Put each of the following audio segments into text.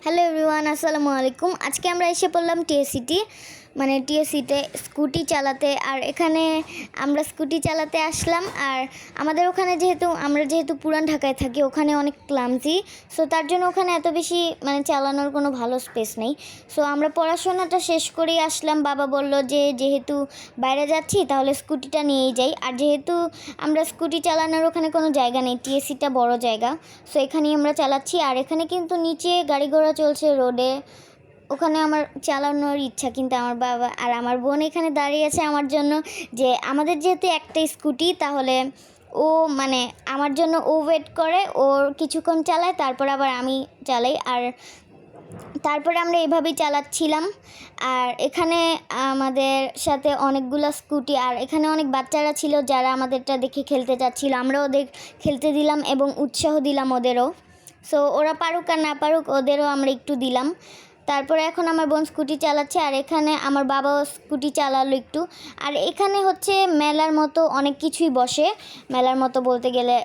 Hello everyone, আসসালামু আলাইকুম। আজকে আমরা এসে পড়লাম টিএসসিটি মানে টিএসসিতে স্কুটি চালাতে। আর এখানে আমরা স্কুটি চালাতে আসলাম। আর আমাদের ওখানে যেহেতু পুরান ঢাকায় থাকি, ওখানে অনেক ক্লামজি, সো তার জন্য ওখানে এত বেশি চালানোর কোনো ভালো স্পেস নেই। সো আমরা পড়াশোনাটা শেষ করেই আসলাম। বাবা বলল যে যেহেতু বাইরে যাচ্ছি তাহলে স্কুটিটা নিয়েই যাই। আর যেহেতু আমরা স্কুটি চালানোর ওখানে কোনো জায়গা নেই, টিএসসিটা বড় জায়গা, সো এখানেই আমরা চালাচ্ছি। আর এখানে কিন্তু নিচে গাড়ি ঘোড়া চলছে রোডে, ওখানে আমার চালানোর ইচ্ছা, কিন্তু আমার বাবা আর আমার বোন এখানে দাঁড়িয়ে আছে আমার জন্য, যে আমাদের যেহেতু একটা স্কুটি তাহলে ও আমার জন্য ও ওয়েট করে, ওর কিছুক্ষণ চালায়, তারপর আবার আমি চালাই। আর তারপরে আমরা এভাবেই চালাচ্ছিলাম। আর এখানে আমাদের সাথে অনেকগুলো স্কুটি, আর এখানে অনেক বাচ্চারা ছিল যারা আমাদেরটা দেখে খেলতে চাচ্ছিল। আমরা ওদের খেলতে দিলাম এবং উৎসাহ দিলাম ওদেরও। সো ওরা পারুক আর না পারুক, ওদেরও আমরা একটু দিলাম। তারপরে এখন আমার বোন স্কুটি চালাচ্ছে, আর এখানে আমার বাবাও স্কুটি চালালো একটু। আর এখানে হচ্ছে মেলার মতো অনেক কিছুই বসে। মেলার মতো বলতে গেলে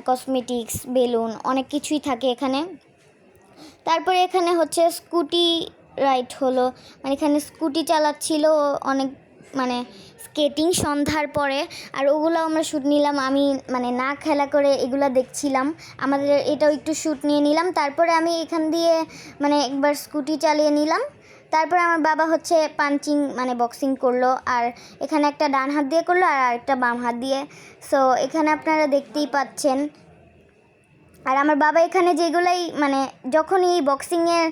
কসমেটিক্স, বেলুন, অনেক কিছুই থাকে এখানে। তারপরে এখানে হচ্ছে স্কুটি রাইড হলো, এখানে স্কুটি চালাচ্ছিল অনেক, স্কেটিং সন্ধ্যার পরে। আর ওগুলো আমরা শ্যুট নিলাম। আমি না খেলা করে এগুলো দেখছিলাম, আমাদের এটাও একটু শ্যুট নিয়ে নিলাম। তারপরে আমি এখান দিয়ে একবার স্কুটি চালিয়ে নিলাম। তারপরে আমার বাবা হচ্ছে পাঞ্চিং বক্সিং করলো, আর এখানে একটা ডান হাত দিয়ে করলো আর আরেকটা বাম হাত দিয়ে। সো এখানে আপনারা দেখতেই পাচ্ছেন। আর আমার বাবা এখানে যেগুলাই যখনই এই বক্সিংয়ের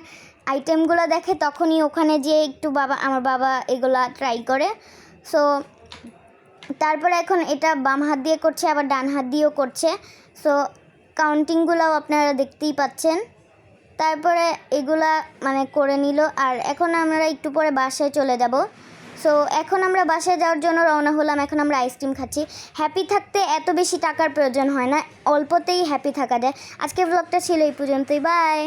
আইটেমগুলো দেখে তখনই ওখানে যেয়ে একটু আমার বাবা এগুলা ট্রাই করে। সো তারপরে এখন এটা বাম হাত দিয়ে করছে, আবার ডান হাত দিয়েও করছে। সো কাউন্টিংগুলোও আপনারা দেখতেই পাচ্ছেন। তারপরে এগুলা করে নিল। আর এখন আমরা একটু পরে বাসায় চলে যাব। সো এখন আমরা বাসায় যাওয়ার জন্য রওনা হলাম। এখন আমরা আইসক্রিম খাচ্ছি। হ্যাপি থাকতে এত বেশি টাকার প্রয়োজন হয় না, অল্পতেই হ্যাপি থাকা যায়। আজকের ব্লগটা ছিল এই পর্যন্তই। বাই।